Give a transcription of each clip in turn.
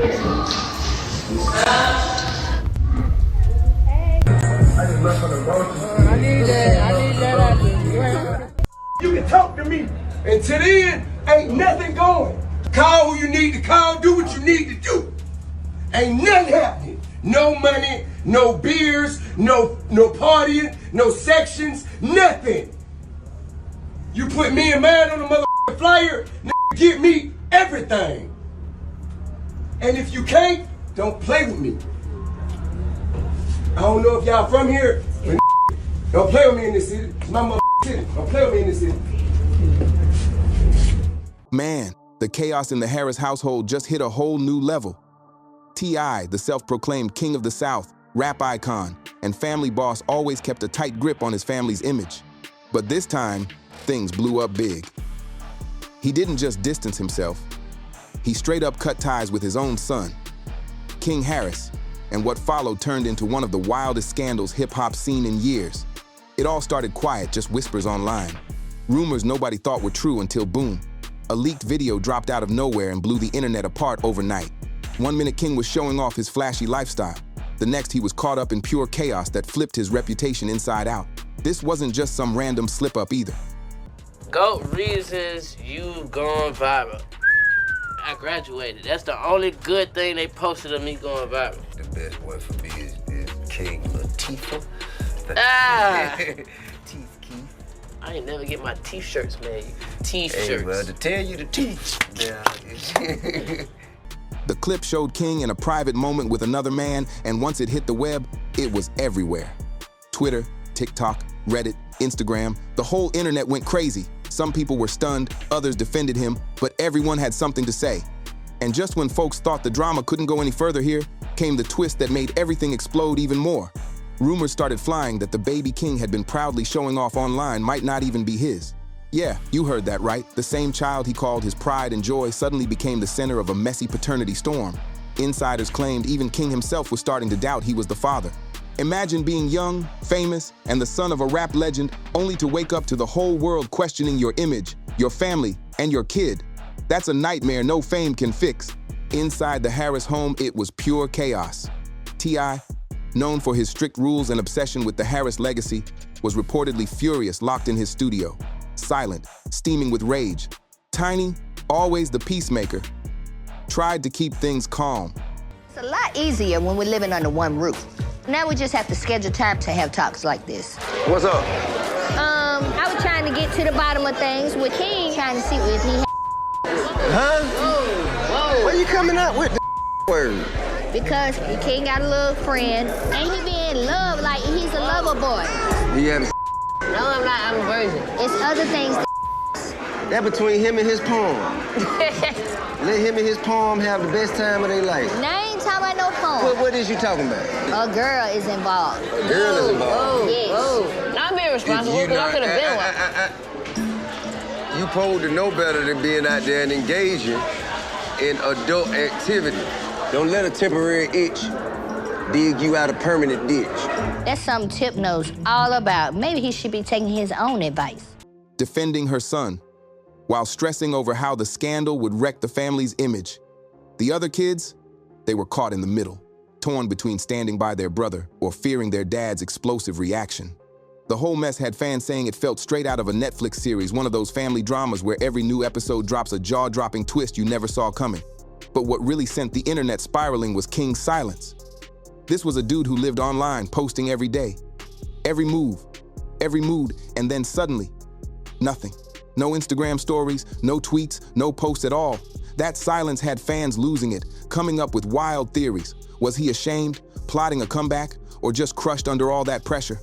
You can talk to me. Until then, ain't nothing going. Call who you need to call, do what you need to do. Ain't nothing happening. No money, no beers, no partying, no sections, nothing. You put me and mine on the motherfucking flyer, give me everything. And if you can't, don't play with me. I don't know if y'all from here, but don't play with me in this city. It's my motherfucking city. Don't play with me in this city. Man, the chaos in the Harris household just hit a whole new level. T.I., the self-proclaimed king of the South, rap icon, and family boss always kept a tight grip on his family's image. But this time, things blew up big. He didn't just distance himself. He straight up cut ties with his own son, King Harris, and what followed turned into one of the wildest scandals hip-hop's seen in years. It all started quiet, just whispers online. Rumors nobody thought were true until boom, a leaked video dropped out of nowhere and blew the internet apart overnight. 1 minute King was showing off his flashy lifestyle. The next he was caught up in pure chaos that flipped his reputation inside out. This wasn't just some random slip-up either. GOAT reasons you've gone viral. I graduated. That's the only good thing they posted of me going viral. The best one for me is King Latifah. Teeth Keith. I ain't never get my t-shirts made. T-shirts. Hey, well, to tell you the truth. Yeah. The clip showed King in a private moment with another man, and once it hit the web, it was everywhere. Twitter, TikTok, Reddit, Instagram, the whole internet went crazy. Some people were stunned, others defended him, but everyone had something to say. And just when folks thought the drama couldn't go any further here, came the twist that made everything explode even more. Rumors started flying that the baby King had been proudly showing off online might not even be his. Yeah, you heard that right. The same child he called his pride and joy suddenly became the center of a messy paternity storm. Insiders claimed even King himself was starting to doubt he was the father. Imagine being young, famous, and the son of a rap legend, only to wake up to the whole world questioning your image, your family, and your kid. That's a nightmare no fame can fix. Inside the Harris home, it was pure chaos. T.I., known for his strict rules and obsession with the Harris legacy, was reportedly furious, locked in his studio. Silent, steaming with rage. Tiny, always the peacemaker, tried to keep things calm. It's a lot easier when we're living under one roof. Now we just have to schedule time to have talks like this. What's up? I was trying to get to the bottom of things with King, trying to see if he Huh? Whoa. Where you coming up with the word? because King got a little friend, and he be in love like he's a lover boy. He had a No, I'm not. I'm a virgin. It's other things. that between him and his poem. Let him and his poem have the best time of their life. Now I ain't talking about no phone. What is you talking about? A girl is involved. A girl is involved. Yes. Whoa. I'm being responsible because I could have been one. You supposed to know better than being out there and engaging in adult activity. Don't let a temporary itch dig you out a permanent ditch. That's something Tip knows all about. Maybe he should be taking his own advice. Defending her son, while stressing over how the scandal would wreck the family's image. The other kids, they were caught in the middle, torn between standing by their brother or fearing their dad's explosive reaction. The whole mess had fans saying it felt straight out of a Netflix series, one of those family dramas where every new episode drops a jaw-dropping twist you never saw coming. But what really sent the internet spiraling was King's silence. This was a dude who lived online, posting every day. Every move, every mood, and then suddenly, nothing. No Instagram stories, no tweets, no posts at all. That silence had fans losing it, coming up with wild theories. Was he ashamed, plotting a comeback, or just crushed under all that pressure?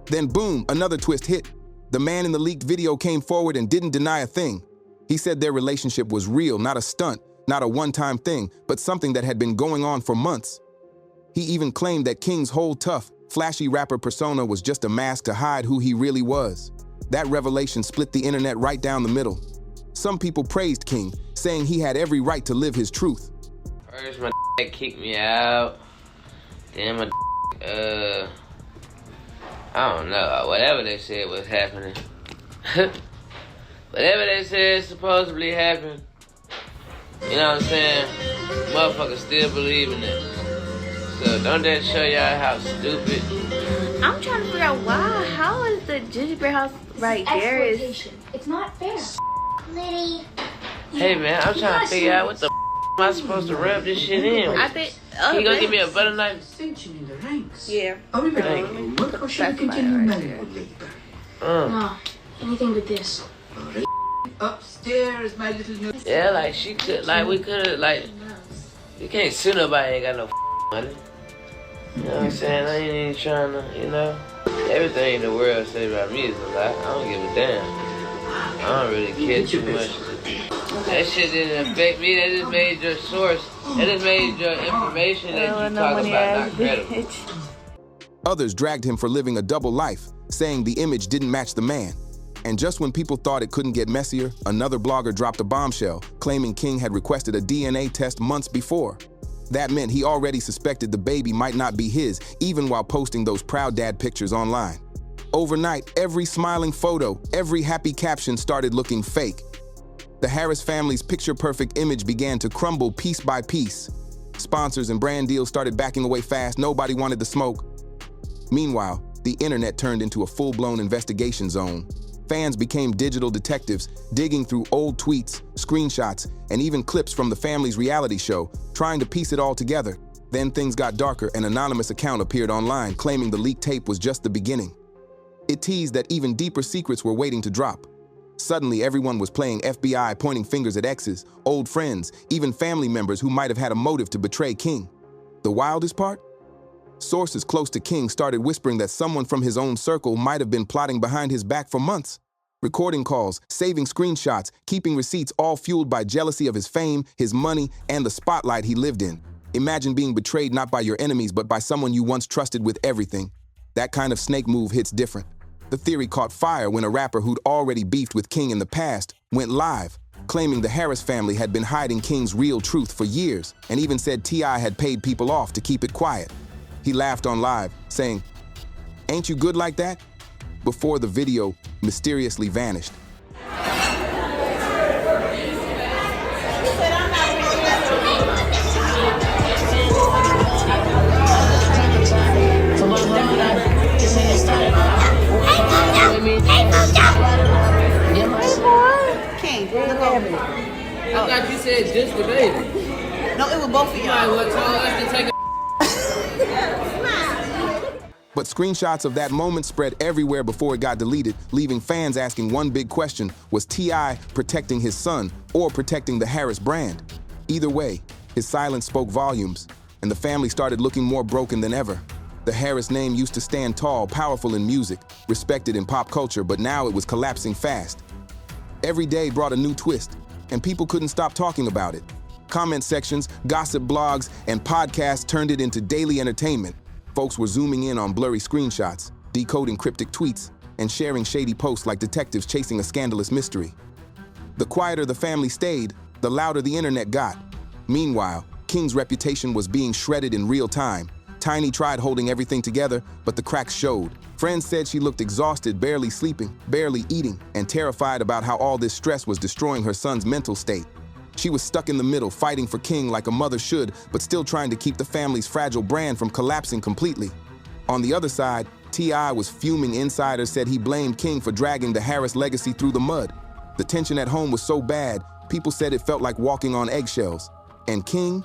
Then boom, another twist hit. The man in the leaked video came forward and didn't deny a thing. He said their relationship was real, not a stunt, not a one-time thing, but something that had been going on for months. He even claimed that King's whole tough, flashy rapper persona was just a mask to hide who he really was. That revelation split the internet right down the middle. Some people praised King, saying he had every right to live his truth. First, my kicked me out. Then my I don't know. Whatever they said was happening. Whatever they said supposedly happened. You know what I'm saying? motherfuckers still believe in it. So don't that show y'all how stupid? I'm trying to figure out why. How is the gingerbread house right there? It's not fair. Liddy. Hey man, I'm trying to figure out what the am I supposed to rub this shit in? I think. Can you go give me a butter knife? Yeah. No, anything but this. Upstairs, my little. Yeah, like she could, like we could, like you can't sue nobody ain't got no money. You know what I'm saying? I ain't even trying to, you know. Everything in the world say about me is a lie. I don't give a damn. I don't really care too much. That shit didn't affect me. That just made your source. That just made your information that you talk about not credible. Others dragged him for living a double life, saying the image didn't match the man. And just when people thought it couldn't get messier, another blogger dropped a bombshell, claiming King had requested a DNA test months before. That meant he already suspected the baby might not be his, even while posting those proud dad pictures online. Overnight, every smiling photo, every happy caption started looking fake. The Harris family's picture-perfect image began to crumble piece by piece. Sponsors and brand deals started backing away fast. Nobody wanted the smoke. Meanwhile, the internet turned into a full-blown investigation zone. Fans became digital detectives, digging through old tweets, screenshots, and even clips from the family's reality show, trying to piece it all together. Then things got darker. An anonymous account appeared online, claiming the leaked tape was just the beginning. It teased that even deeper secrets were waiting to drop. Suddenly, everyone was playing FBI, pointing fingers at exes, old friends, even family members who might have had a motive to betray King. The wildest part? Sources close to King started whispering that someone from his own circle might have been plotting behind his back for months. Recording calls, saving screenshots, keeping receipts, all fueled by jealousy of his fame, his money, and the spotlight he lived in. Imagine being betrayed not by your enemies, but by someone you once trusted with everything. That kind of snake move hits different. The theory caught fire when a rapper who'd already beefed with King in the past went live, claiming the Harris family had been hiding King's real truth for years, and even said T.I. had paid people off to keep it quiet. He laughed on live, saying, "Ain't you good like that?" before the video mysteriously vanished. I thought you said just the baby. No, it was both of y'all. What told us to take a But screenshots of that moment spread everywhere before it got deleted, leaving fans asking one big question: was T.I. protecting his son or protecting the Harris brand? Either way, his silence spoke volumes, and the family started looking more broken than ever. The Harris name used to stand tall, powerful in music, respected in pop culture, but now it was collapsing fast. Every day brought a new twist, and people couldn't stop talking about it. Comment sections, gossip blogs, and podcasts turned it into daily entertainment. Folks were zooming in on blurry screenshots, decoding cryptic tweets, and sharing shady posts like detectives chasing a scandalous mystery. The quieter the family stayed, the louder the internet got. Meanwhile, King's reputation was being shredded in real time. Tiny tried holding everything together, but the cracks showed. Friends said she looked exhausted, barely sleeping, barely eating, and terrified about how all this stress was destroying her son's mental state. She was stuck in the middle, fighting for King like a mother should, but still trying to keep the family's fragile brand from collapsing completely. On the other side, T.I. was fuming. Insiders said he blamed King for dragging the Harris legacy through the mud. The tension at home was so bad, people said it felt like walking on eggshells. And King?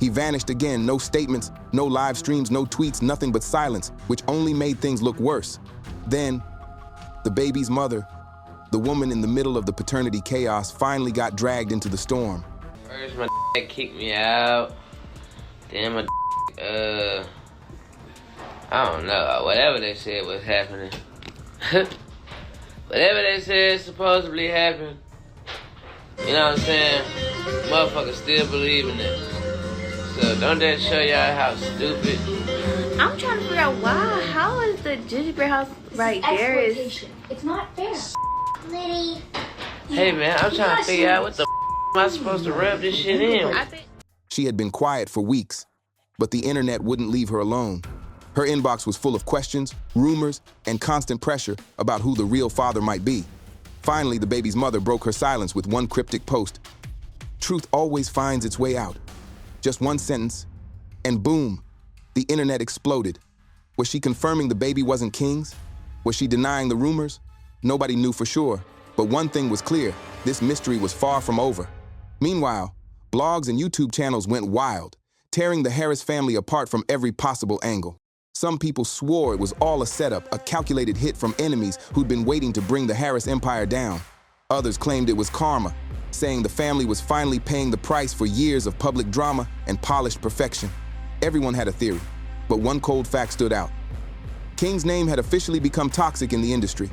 He vanished again, no statements, no live streams, no tweets, nothing but silence, which only made things look worse. Then, the baby's mother, the woman in the middle of the paternity chaos, finally got dragged into the storm. First, my kicked me out. Then my I don't know. Whatever they said was happening. Whatever they said supposedly happened. You know what I'm saying? Motherfuckers still believe in it. So don't that show y'all how stupid? I'm trying to figure out why. How is the gingerbread house right there? It's not fair. Liddy. Hey man, I'm trying to figure out what the am I supposed to rub this shit in? She had been quiet for weeks, but the internet wouldn't leave her alone. Her inbox was full of questions, rumors, and constant pressure about who the real father might be. Finally, the baby's mother broke her silence with one cryptic post. Truth always finds its way out. Just one sentence, and boom, the internet exploded. Was she confirming the baby wasn't King's? Was she denying the rumors? Nobody knew for sure, but one thing was clear, this mystery was far from over. Meanwhile, blogs and YouTube channels went wild, tearing the Harris family apart from every possible angle. Some people swore it was all a setup, a calculated hit from enemies who'd been waiting to bring the Harris empire down. Others claimed it was karma, saying the family was finally paying the price for years of public drama and polished perfection. Everyone had a theory, but one cold fact stood out. King's name had officially become toxic in the industry.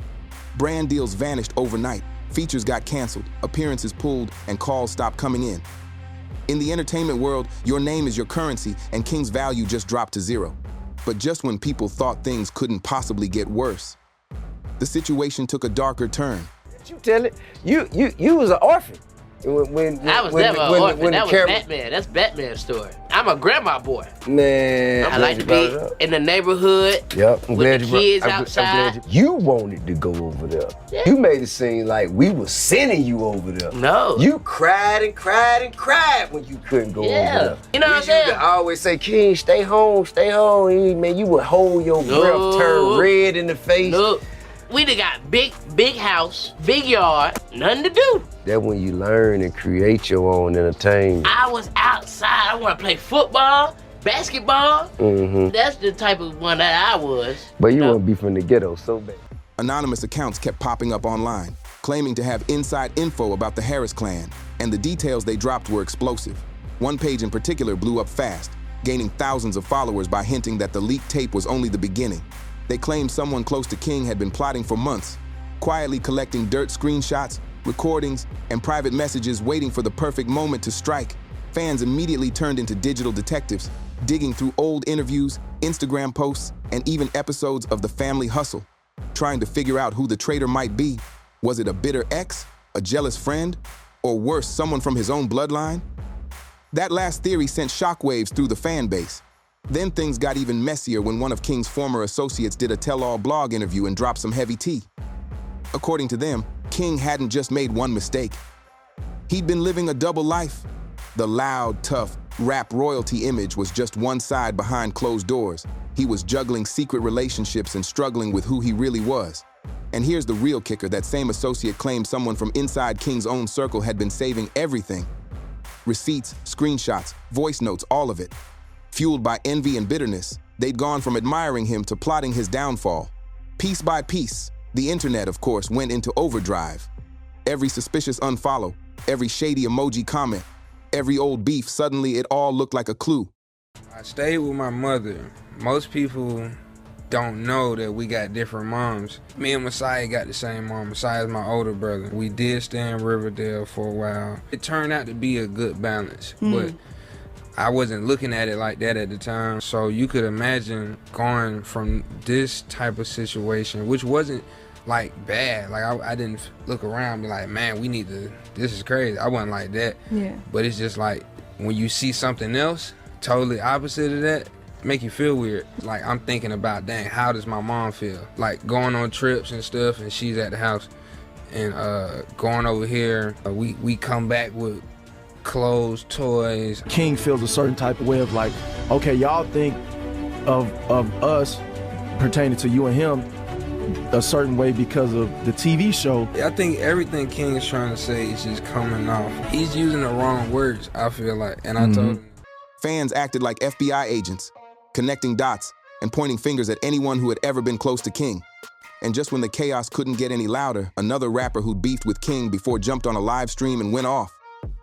Brand deals vanished overnight, features got canceled, appearances pulled, and calls stopped coming in. In the entertainment world, your name is your currency, and King's value just dropped to zero. But just when people thought things couldn't possibly get worse, the situation took a darker turn. You tell it, you was an orphan. I was never an orphan. That was Batman. That's Batman's story. I'm a grandma boy. Man, I like to be in the neighborhood. Yep, I'm with glad the you kids I'm outside. glad you wanted to go over there. Yeah. You made it seem like we were sending you over there. No. You cried and cried and cried when you couldn't go over there. You know what I'm saying? You always say, King, stay home, stay home. Man, you would hold your breath, turn red in the face. Look, we done got big house, big yard, nothing to do. That's when you learn and create your own entertainment. I was outside. I want to play football, basketball. Mm-hmm. That's the type of one that I was. But you want to be from the ghetto so bad. Anonymous accounts kept popping up online, claiming to have inside info about the Harris clan, and the details they dropped were explosive. One page in particular blew up fast, gaining thousands of followers by hinting that the leaked tape was only the beginning. They claimed someone close to King had been plotting for months, quietly collecting dirt screenshots, recordings, and private messages waiting for the perfect moment to strike. Fans immediately turned into digital detectives, digging through old interviews, Instagram posts, and even episodes of The Family Hustle, trying to figure out who the traitor might be. Was it a bitter ex, a jealous friend, or worse, someone from his own bloodline? That last theory sent shockwaves through the fan base. Then things got even messier when one of King's former associates did a tell-all blog interview and dropped some heavy tea. According to them, King hadn't just made one mistake. He'd been living a double life. The loud, tough, rap royalty image was just one side behind closed doors. He was juggling secret relationships and struggling with who he really was. And here's the real kicker: that same associate claimed someone from inside King's own circle had been saving everything. Receipts, screenshots, voice notes, all of it. Fueled by envy and bitterness, they'd gone from admiring him to plotting his downfall. Piece by piece, the internet, of course, went into overdrive. Every suspicious unfollow, every shady emoji comment, every old beef, suddenly it all looked like a clue. I stayed with my mother. Most people don't know that we got different moms. Me and Messiah got the same mom. Messiah's my older brother. We did stay in Riverdale for a while. It turned out to be a good balance, but I wasn't looking at it like that at the time. So you could imagine going from this type of situation, which wasn't like bad. Like I didn't look around and be like, man, we need to, this is crazy. I wasn't like that. Yeah. But it's just like when you see something else, totally opposite of that, make you feel weird. Like I'm thinking about, dang, how does my mom feel? Like going on trips and stuff and she's at the house and going over here, we come back with clothes, toys. King feels a certain type of way of like, okay, y'all think of us pertaining to you and him a certain way because of the TV show. I think everything King is trying to say is just coming off. He's using the wrong words, I feel like, and I told him. Fans acted like FBI agents, connecting dots and pointing fingers at anyone who had ever been close to King. And just when the chaos couldn't get any louder, another rapper who'd beefed with King before jumped on a live stream and went off.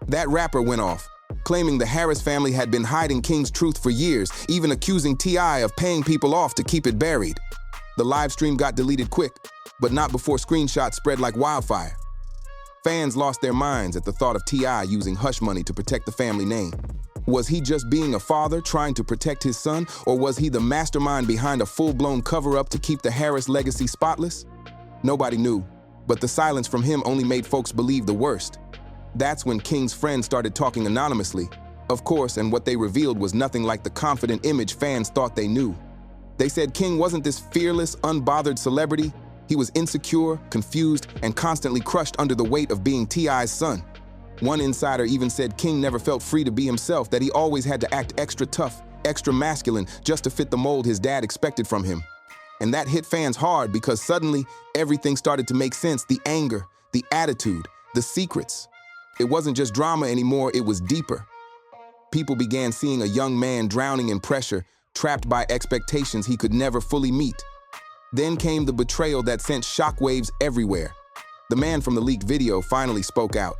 That rapper went off, claiming the Harris family had been hiding King's truth for years, even accusing T.I. of paying people off to keep it buried. The live stream got deleted quick, but not before screenshots spread like wildfire. Fans lost their minds at the thought of T.I. using hush money to protect the family name. Was he just being a father trying to protect his son, or was he the mastermind behind a full-blown cover-up to keep the Harris legacy spotless? Nobody knew, but the silence from him only made folks believe the worst. That's when King's friends started talking anonymously, of course, and what they revealed was nothing like the confident image fans thought they knew. They said King wasn't this fearless, unbothered celebrity. He was insecure, confused, and constantly crushed under the weight of being T.I.'s son. One insider even said King never felt free to be himself, that he always had to act extra tough, extra masculine, just to fit the mold his dad expected from him. And that hit fans hard because suddenly everything started to make sense. The anger, the attitude, the secrets. It wasn't just drama anymore, it was deeper. People began seeing a young man drowning in pressure, trapped by expectations he could never fully meet. Then came the betrayal that sent shockwaves everywhere. The man from the leaked video finally spoke out,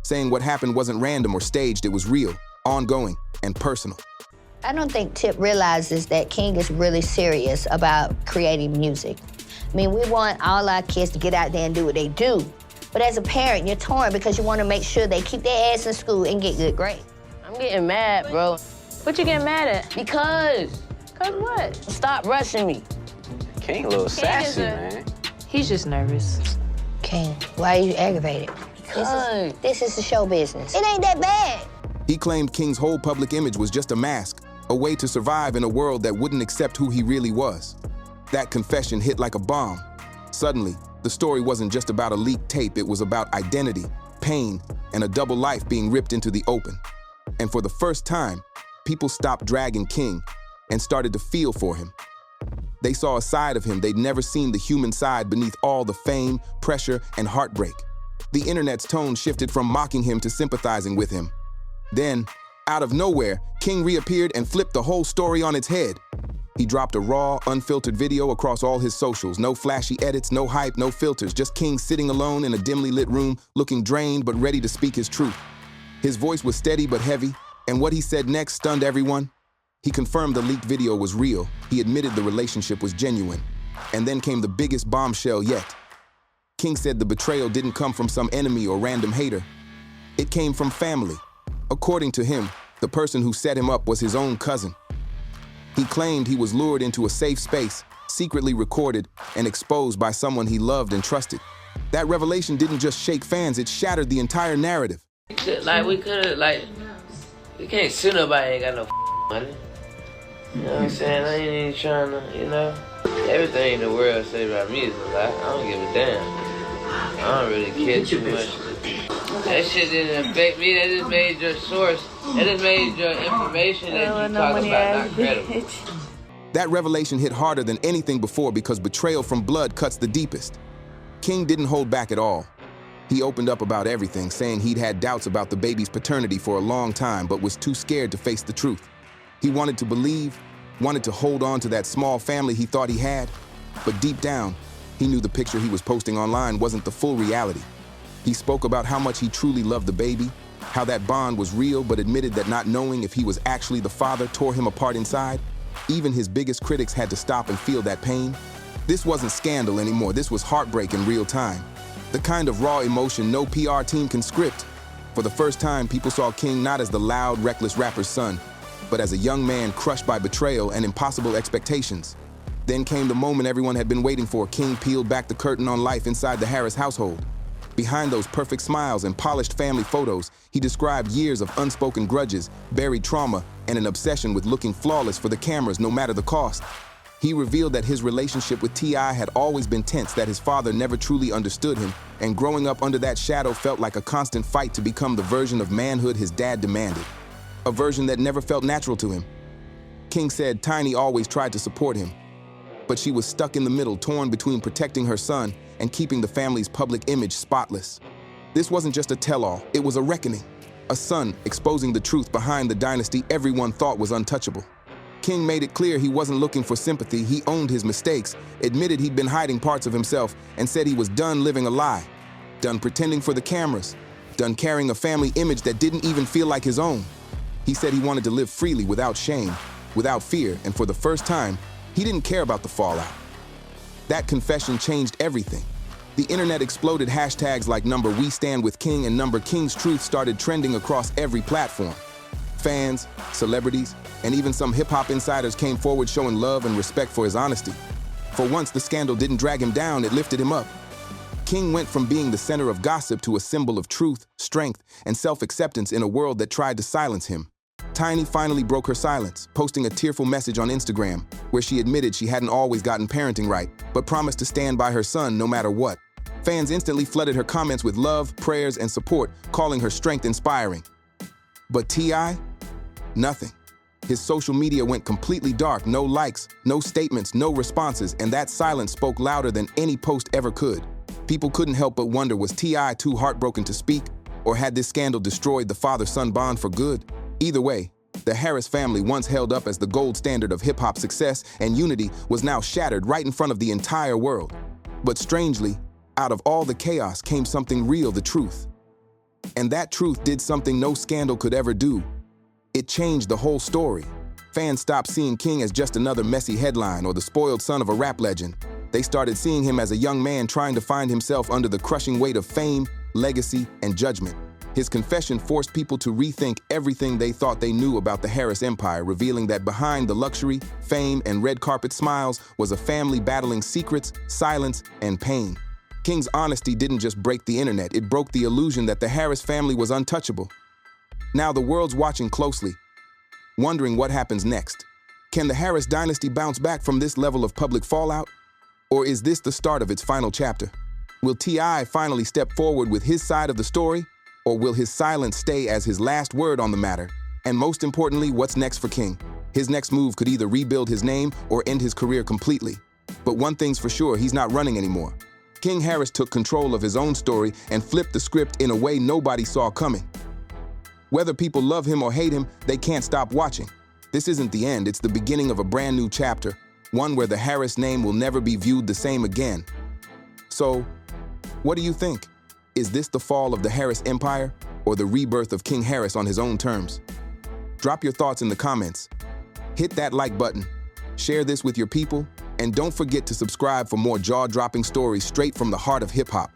saying what happened wasn't random or staged, it was real, ongoing, and personal. I don't think Tip realizes that King is really serious about creating music. I mean, we want all our kids to get out there and do what they do. But as a parent, you're torn because you want to make sure they keep their ass in school and get good grades. I'm getting mad, bro. What you getting mad at? Because What? stop rushing me. King a little sassy, man. He's just nervous. King, why are you aggravated? This is the show business. It ain't that bad. He claimed King's whole public image was just a mask, a way to survive in a world that wouldn't accept who he really was. That confession hit like a bomb. Suddenly, the story wasn't just about a leaked tape, it was about identity, pain, and a double life being ripped into the open. And for the first time, people stopped dragging King and started to feel for him. They saw a side of him they'd never seen, the human side beneath all the fame, pressure, and heartbreak. The internet's tone shifted from mocking him to sympathizing with him. Then, out of nowhere, King reappeared and flipped the whole story on its head. He dropped a raw, unfiltered video across all his socials. No flashy edits, no hype, no filters, just King sitting alone in a dimly lit room, looking drained but ready to speak his truth. His voice was steady but heavy, and what he said next stunned everyone. He confirmed the leaked video was real. He admitted the relationship was genuine. And then came the biggest bombshell yet. King said the betrayal didn't come from some enemy or random hater. It came from family. According to him, the person who set him up was his own cousin. He claimed he was lured into a safe space, secretly recorded, and exposed by someone he loved and trusted. That revelation didn't just shake fans, it shattered the entire narrative. We can't sue nobody ain't got no money. You know what I'm saying? I ain't even trying to, everything in the world say about me is a lie. I don't give a damn. I don't really care too much. That shit didn't affect me. That just made your source. That just made your information that you talk about not credible. That revelation hit harder than anything before because betrayal from blood cuts the deepest. King didn't hold back at all. He opened up about everything, saying he'd had doubts about the baby's paternity for a long time, but was too scared to face the truth. He wanted to believe, wanted to hold on to that small family he thought he had, but deep down, he knew the picture he was posting online wasn't the full reality. He spoke about how much he truly loved the baby, how that bond was real, but admitted that not knowing if he was actually the father tore him apart inside. Even his biggest critics had to stop and feel that pain. This wasn't scandal anymore, this was heartbreak in real time. The kind of raw emotion no PR team can script. For the first time, people saw King not as the loud, reckless rapper's son, but as a young man crushed by betrayal and impossible expectations. Then came the moment everyone had been waiting for. King peeled back the curtain on life inside the Harris household. Behind those perfect smiles and polished family photos, he described years of unspoken grudges, buried trauma, and an obsession with looking flawless for the cameras no matter the cost. He revealed that his relationship with T.I. had always been tense, that his father never truly understood him, and growing up under that shadow felt like a constant fight to become the version of manhood his dad demanded. A version that never felt natural to him. King said Tiny always tried to support him, but she was stuck in the middle, torn between protecting her son and keeping the family's public image spotless. This wasn't just a tell-all, it was a reckoning. A son exposing the truth behind the dynasty everyone thought was untouchable. King made it clear he wasn't looking for sympathy. He owned his mistakes, admitted he'd been hiding parts of himself, and said he was done living a lie, done pretending for the cameras, done carrying a family image that didn't even feel like his own. He said he wanted to live freely, without shame, without fear, and for the first time, he didn't care about the fallout. That confession changed everything. The internet exploded. Hashtags like #WeStandWithKing and #King's Truth started trending across every platform. Fans, celebrities, and even some hip-hop insiders came forward showing love and respect for his honesty. For once, the scandal didn't drag him down, it lifted him up. King went from being the center of gossip to a symbol of truth, strength, and self-acceptance in a world that tried to silence him. Tiny finally broke her silence, posting a tearful message on Instagram, where she admitted she hadn't always gotten parenting right, but promised to stand by her son no matter what. Fans instantly flooded her comments with love, prayers, and support, calling her strength inspiring. But T.I.? Nothing. His social media went completely dark, no likes, no statements, no responses, and that silence spoke louder than any post ever could. People couldn't help but wonder, was T.I. too heartbroken to speak, or had this scandal destroyed the father-son bond for good? Either way, the Harris family, once held up as the gold standard of hip-hop success and unity, was now shattered right in front of the entire world. But strangely, out of all the chaos came something real, the truth. And that truth did something no scandal could ever do. It changed the whole story. Fans stopped seeing King as just another messy headline or the spoiled son of a rap legend. They started seeing him as a young man trying to find himself under the crushing weight of fame, legacy, and judgment. His confession forced people to rethink everything they thought they knew about the Harris empire, revealing that behind the luxury, fame, and red carpet smiles was a family battling secrets, silence, and pain. King's honesty didn't just break the internet, it broke the illusion that the Harris family was untouchable. Now the world's watching closely, wondering what happens next. Can the Harris dynasty bounce back from this level of public fallout? Or is this the start of its final chapter? Will T.I. finally step forward with his side of the story? Or will his silence stay as his last word on the matter? And most importantly, what's next for King? His next move could either rebuild his name or end his career completely. But one thing's for sure, he's not running anymore. King Harris took control of his own story and flipped the script in a way nobody saw coming. Whether people love him or hate him, they can't stop watching. This isn't the end, it's the beginning of a brand new chapter, one where the Harris name will never be viewed the same again. So, what do you think? Is this the fall of the Harris empire or the rebirth of King Harris on his own terms? Drop your thoughts in the comments. Hit that like button, share this with your people, and don't forget to subscribe for more jaw-dropping stories straight from the heart of hip-hop.